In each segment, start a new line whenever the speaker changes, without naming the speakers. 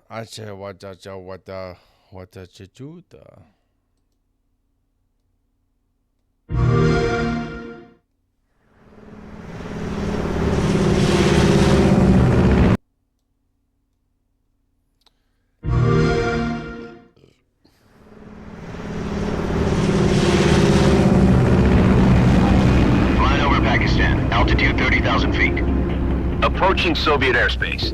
I said, what the chuchuta?
Flying over Pakistan. Altitude 30,000 feet. Approaching Soviet airspace.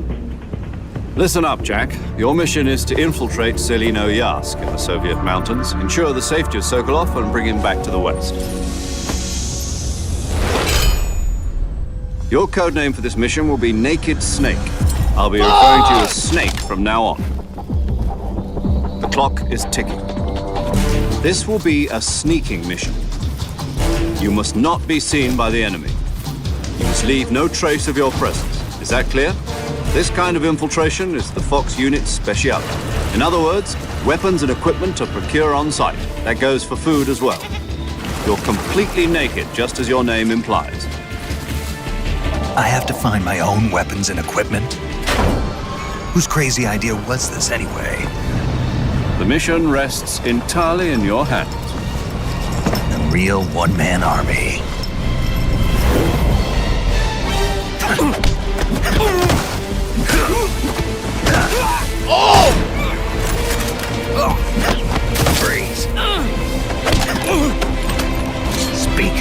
Listen up, Jack. Your mission is to infiltrate Selino Yask in the Soviet mountains, ensure the safety of Sokolov, and bring him back to the West. Your codename for this mission will be Naked Snake. I'll be referring to you as Snake from now on. The clock is ticking. This will be a sneaking mission. You must not be seen by the enemy. You must leave no trace of your presence. Is that clear? This kind of infiltration is the Fox unit's speciality. In other words, weapons and equipment are procured on site. That goes for food as well. You're completely naked, just as your name implies.
I have to find my own weapons and equipment? Whose crazy idea was this anyway?
The mission rests entirely in your hands.
A real one-man army. Freeze. Speak.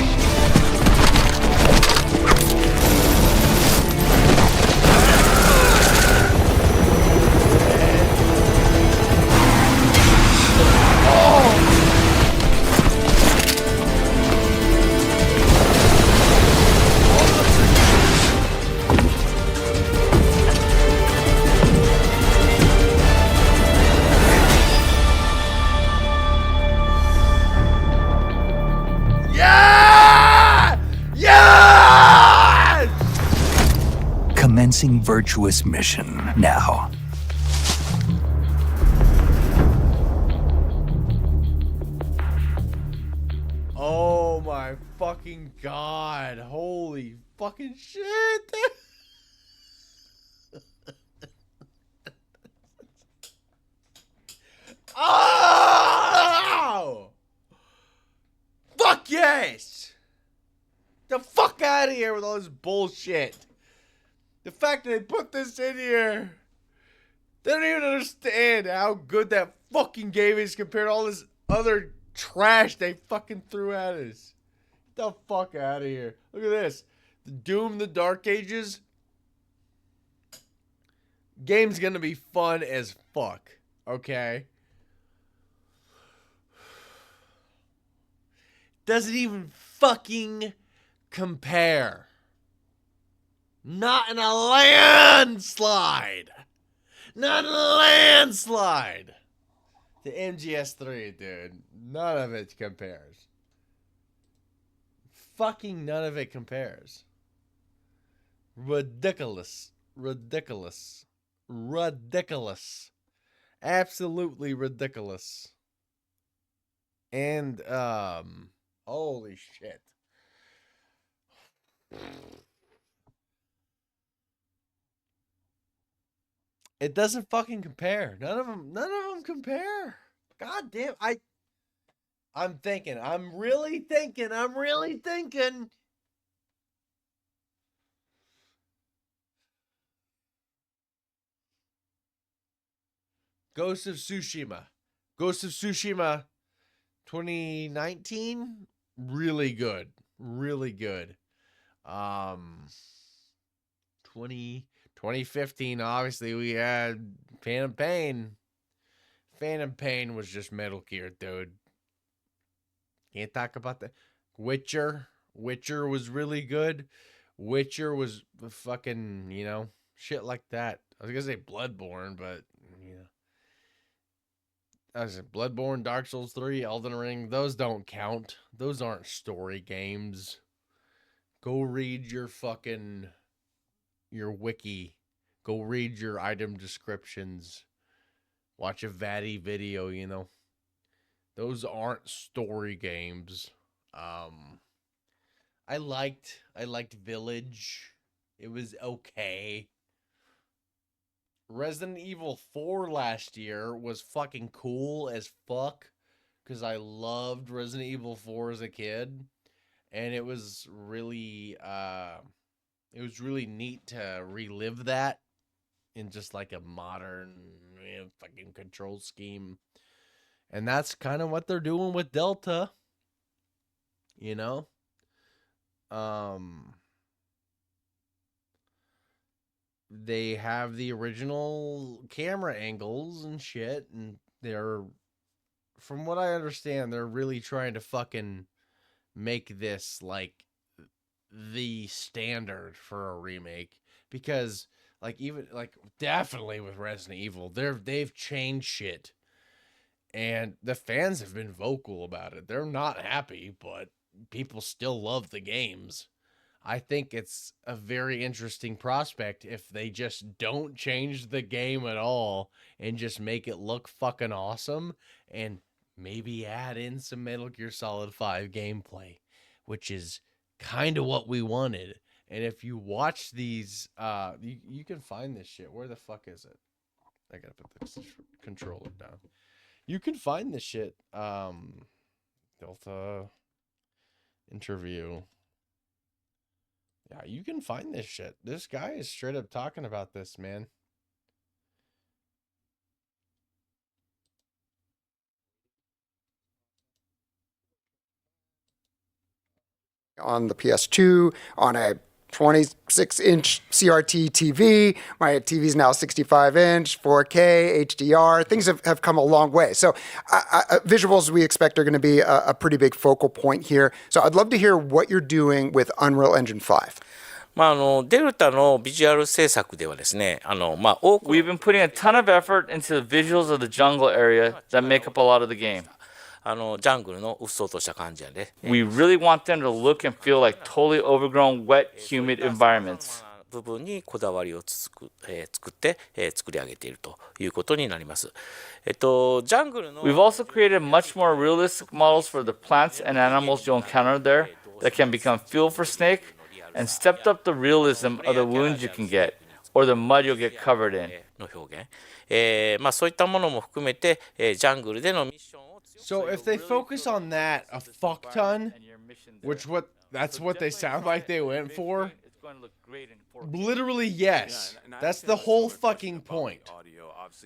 Yeah! Yes!
Commencing virtuous mission now.
Oh my fucking god. Holy fucking shit. Oh! Fuck yes! The fuck out of here with all this bullshit. The fact that they put this in here. They don't even understand how good that fucking game is compared to all this other trash they fucking threw at us. Get the fuck out of here. Look at this. The Doom, the Dark Ages. Game's gonna be fun as fuck. Okay? Doesn't even fucking compare. Not in a landslide. Not in a landslide. The MGS3, dude. None of it compares. Fucking none of it compares. Ridiculous. Ridiculous. Ridiculous. Absolutely ridiculous. And, holy shit. It doesn't fucking compare. None of them compare. God damn. I'm thinking. I'm really thinking. Ghost of Tsushima. Ghost of Tsushima 2019. Really good. Really good. 2015, obviously, we had Phantom Pain. Phantom Pain was just Metal Gear, dude. Can't talk about that. Witcher. Witcher was really good. Witcher was fucking, shit like that. I was gonna say Bloodborne, but, I was Bloodborne, Dark Souls 3, Elden Ring, those don't count. Those aren't story games. Go read your wiki. Go read your item descriptions. Watch a Vatty video, Those aren't story games. I liked Village. It was okay. Resident Evil 4 last year was fucking cool as fuck because I loved Resident Evil 4 as a kid, and it was really neat to relive that in just like a modern fucking control scheme. And that's kind of what they're doing with Delta, you know? They have the original camera angles and shit, and they're, from what I understand, they're really trying to fucking make this like the standard for a remake, because like even like definitely with Resident Evil, they've changed shit, and the fans have been vocal about it. They're not happy, but people still love the games. I think it's a very interesting prospect if they just don't change the game at all and just make it look fucking awesome, and maybe add in some Metal Gear Solid 5 gameplay, which is kind of what we wanted. And if you watch these, you can find this shit. Where the fuck is it? I gotta put this controller down. You can find this shit. Delta interview. Yeah, you can find this shit. This guy is straight up talking about this, man.
On the PS2, on a 26-inch CRT TV. My TV is now 65-inch, 4K, HDR. Things have come a long way. So visuals, we expect, are going to be a pretty big focal point here. So I'd love to hear what you're doing with Unreal Engine 5.
デルタのビジュアル制作ではですね、多く
We've been putting a ton of effort into the visuals of the jungle area that make up a lot of the game.
ジャングルのうっそうとした感じやで、
We really want them to look and feel like totally overgrown, wet, humid environments.
部分にこだわりを作って作り上げているということになります。ジャングルの
We've also created much more realistic models for the plants and animals you'll encounter there that can become fuel for Snake, and stepped up the realism of the wounds you can get, or the mud you'll get covered in.
の表現、そういったものも含めて、ジャングルでのミッションを
So if they focus on that a fuck ton, that's what they sound like they went for. Literally, yes. That's the whole fucking point.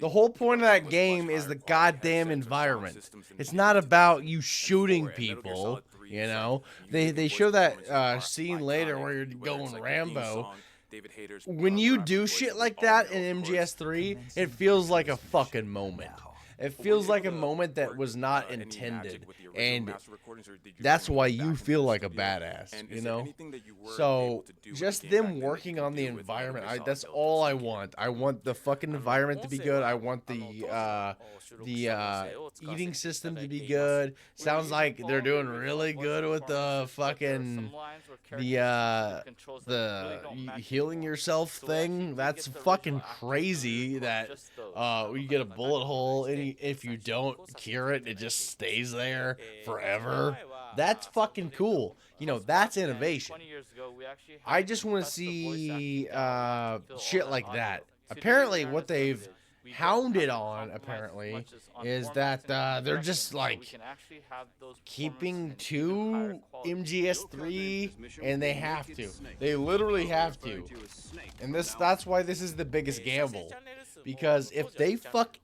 The whole point of that game is the goddamn environment. It's not about you shooting people, you know? They show that scene later where you're going Rambo. When you do shit like that in MGS3, it feels like a fucking moment. It feels like a moment that was not intended, and that's why you feel like a badass, you know? So, just them working on the environment, that's all I want. I want the fucking environment to be good. I want the eating system to be good. Sounds like they're doing really good with the fucking, the healing yourself thing. That's fucking crazy that you get a bullet hole and if you don't cure it, it just stays there forever. That's fucking cool. You know, that's innovation. I just want to see shit like that. Apparently, what they've hounded on, apparently, is that they're just like keeping to MGS3, and they have to. They literally have to. And that's why this is the biggest gamble. Because if they fuck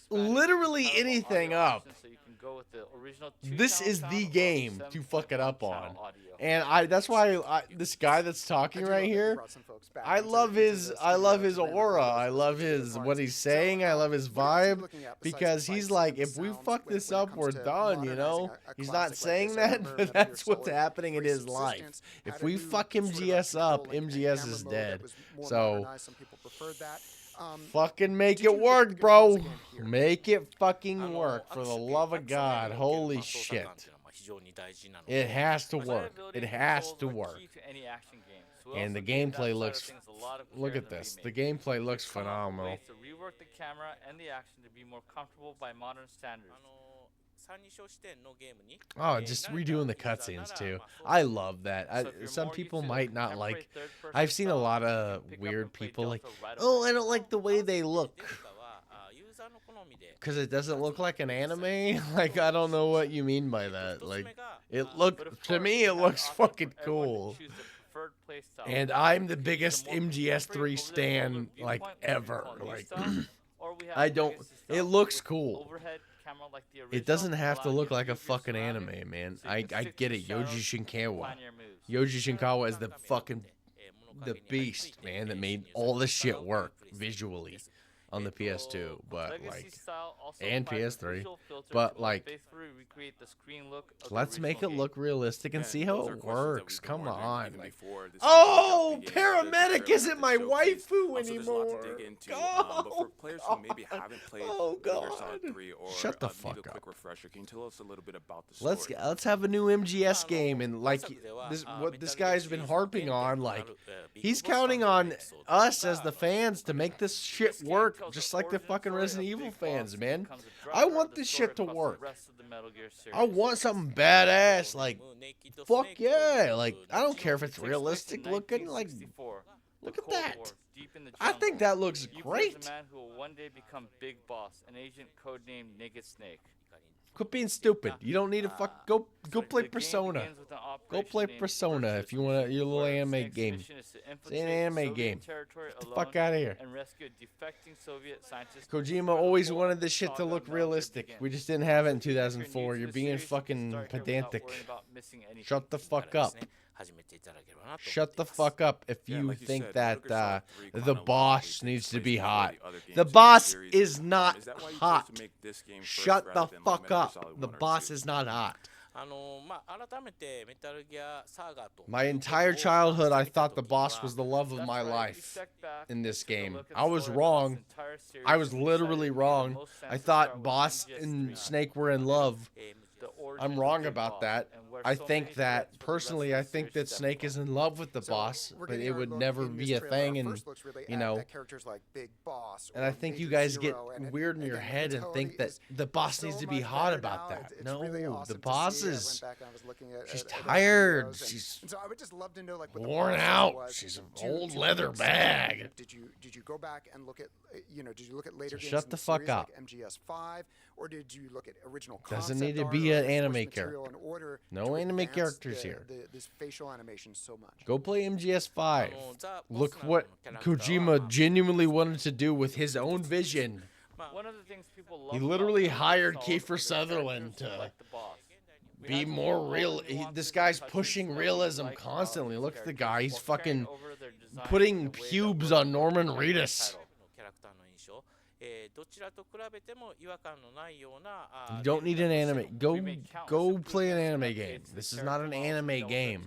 literally anything up, this is the game to fuck it up on. And that's why this guy that's talking right here, I love his aura. I love what he's saying. I love his vibe, because he's like, if we fuck this up, we're done, you know? He's not saying that, but that's what's happening in his life. If we fuck MGS up, MGS is dead. So fucking make it work, bro. Make it fucking work, for the love of God. Holy shit. It has to work. It has to work. And the gameplay looks, look at this. The gameplay looks phenomenal.
To rework the camera and the action to be more comfortable by modern standards.
Oh, just redoing the cutscenes too. I love that. Some people might not like. I've seen a lot of weird people like, oh, I don't like the way they look because it doesn't look like an anime. Like, I don't know what you mean by that. Like, to me, it looks fucking cool. And I'm the biggest MGS3 stan like ever. Like, I don't. It looks cool. It doesn't have to look like a fucking anime, man. I get it. Yoji Shinkawa. Yoji Shinkawa is the beast, man, that made all this shit work visually on the PS2, but like, and PS3, but like, let's make it look realistic and see how it works. Come on, like, oh, paramedic isn't my waifu anymore. Oh God! Shut the fuck up. Let's have a new MGS game, and like what this guy's been harping on, like he's counting on us as the fans to make this shit work. Just like the fucking Resident Evil fans, man. I want this shit to work. I want something badass. Like, fuck yeah. Like, I don't care if it's realistic looking. Like, look at that. I think that looks great.
Man who will one day become Big Boss, an agent codenamed Naked Snake.
Quit being stupid. You don't need to go play Persona. Go play Persona if you want your little anime game. It's an anime game. Get the fuck out of here. Kojima always wanted this shit to look realistic. We just didn't have it in 2004. You're being fucking pedantic. Shut the fuck up. Shut the fuck up if you think that the boss needs to be hot. The boss is not hot. Shut the fuck up. The boss is not hot. My entire childhood, I thought the boss was the love of my life in this game. I was wrong. I was literally wrong. I thought Boss and Snake were in love. I'm wrong about that. I think that, personally, I think that Snake is in love with the boss, but it would never be a thing, and, you know, and I think you guys get weird in your head and think that the boss needs to be hot about that. No, the boss is, she's tired, she's worn out, she's an old leather bag.
Did you go back and look at, did you look at later games
shut the fuck up.
like MGS5, or did you look at original
Doesn't
concept
need to
art
be
or
an
source
anime
material
character.
in order
No
to
anime
advance
characters here.
This facial animation so much?
Go play MGS5. Look what Kojima genuinely wanted to do with his own vision.
One of the things people love
He literally hired Kiefer Sutherland to be more real. This guy's pushing realism constantly. Look at the guy. He's fucking putting pubes on Norman Reedus. You don't need an anime. Go play an anime game. This is not an anime game.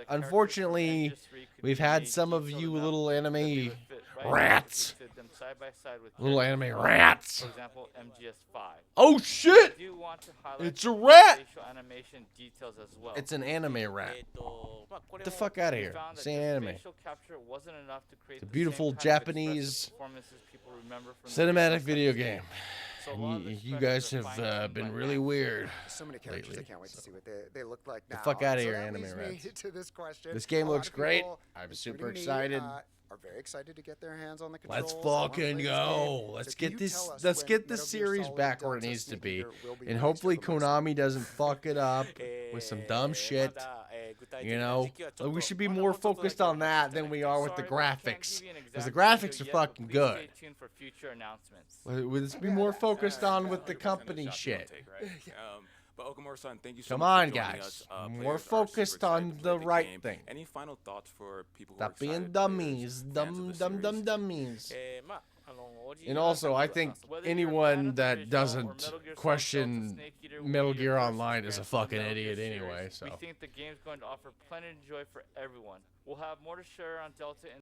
Unfortunately, we've had some of you little anime rats. Little anime rats.
For example, MGS5.
Oh shit! It's a rat! It's an anime rat. Get the fuck out of here. It's an anime. It's a beautiful Japanese cinematic video game. You guys have been really weird.
So many characters,
lately,
I can't wait to see what they look like now.
The fuck out of here,
that
anime
leads me
rats.
to this question.
This game
A lot
looks
of
great.
people,
I'm super
including me,
excited.
Are very excited to get their hands on the controls.
Let's
I wanna play
fucking
this
go.
game.
Let's
So can
get
you
this.
tell us
Let's
when
get this
Metal Gear
series
Solid
back where it
Delta
needs to
Sneak
be,
Eater will be
and
released
hopefully
over Christmas?
Konami doesn't fuck it up with some dumb shit. You know, we should be more focused on that than we are with the graphics, because the graphics are fucking good. Let's be more focused on with the company shit.
But Okamura-san, thank you so
Come
much
on,
for joining
guys.
us.
More
Players are
focused
super
on
excited to
the
play
right
game.
thing.
Any final thoughts for people who
Stop
are excited
being
players,
dummies,
fans of the series?
dummies. And also, I think anyone that doesn't question Metal Gear Online is a fucking idiot anyway. So.
We think the game's going to offer plenty of joy for everyone. We'll have more to share on Delta